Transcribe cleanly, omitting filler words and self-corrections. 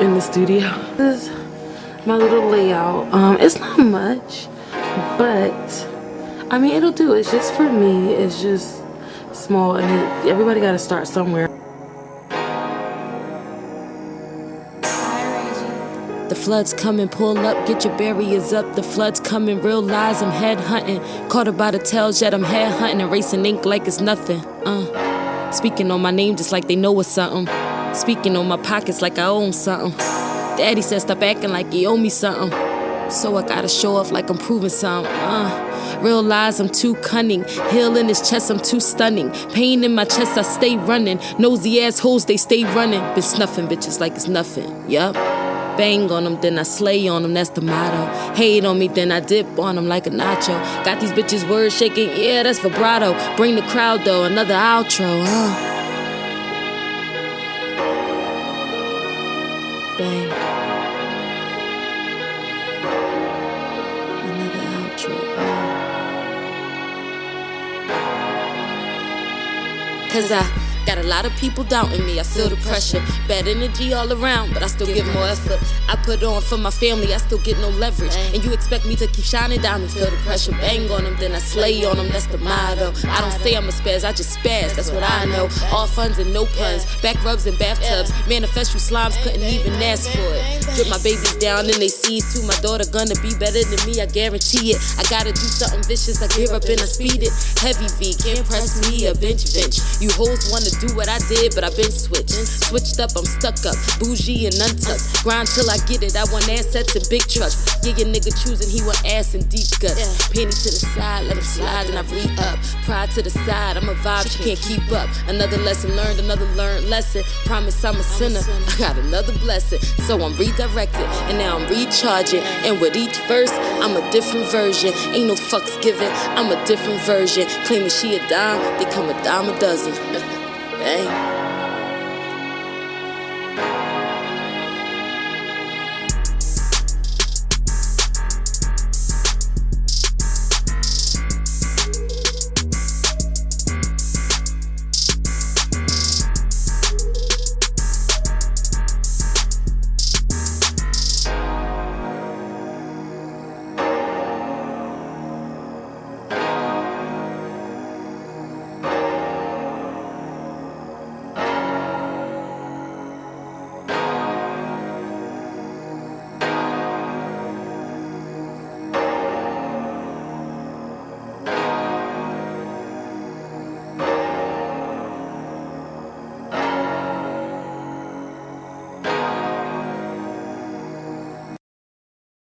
in the studio. This is my little layout. It's not much, but I mean it'll do. It's just for me. It's just small, and everybody got to start somewhere. The flood's coming, pull up, get your barriers up. The flood's coming, real lies, I'm head hunting. Caught her by the tails, yet I'm head hunting. Erasing ink like it's nothing. Speaking on my name just like they know it's something. Speaking on my pockets like I own something. Daddy said stop acting like you owe me something. So I gotta show off like I'm proving something. Real lies, I'm too cunning. Heel in his chest, I'm too stunning. Pain in my chest, I stay running. Nosy assholes, they stay running. Been snuffing bitches like it's nothing. Yup. Bang on them, then I slay on them, that's the motto. Hate on me, then I dip on them like a nacho. Got these bitches words shaking, yeah, that's vibrato. Bring the crowd though, another outro, Bang. Another outro, Cause I got a lot of people doubting me, I feel the pressure. Bad energy all around, but I still give more effort. I put on for my family, I still get no leverage. And you expect me to keep shining down and feel the pressure. Bang on them, then I slay on them, that's the motto. I don't say I'm a spaz, I just spaz, that's what I know. All funds and no puns, back rubs and bathtubs. Manifest you slimes, couldn't even ask for it. Drip my babies down in they seeds too. My daughter gonna be better than me, I guarantee it. I gotta do something vicious, I gear up and I speed it. Heavy V, can't press me, a bench. You hoes wanna do what I did, but I been switched. Switched up, I'm stuck up, bougie and untucked. Grind till I get it, I want assets and big trucks. Yeah, your nigga choosing, he want ass and deep guts. Penny to the side, let him slide and I re-up. Pride to the side, I'm a vibe, she can't keep up. Another lesson learned, another learned lesson. Promise I'm a sinner, I got another blessing. So I'm redirected, and now I'm recharging. And with each verse, I'm a different version. Ain't no fucks given, I'm a different version. Claiming she a dime, they come a dime a dozen. Hey.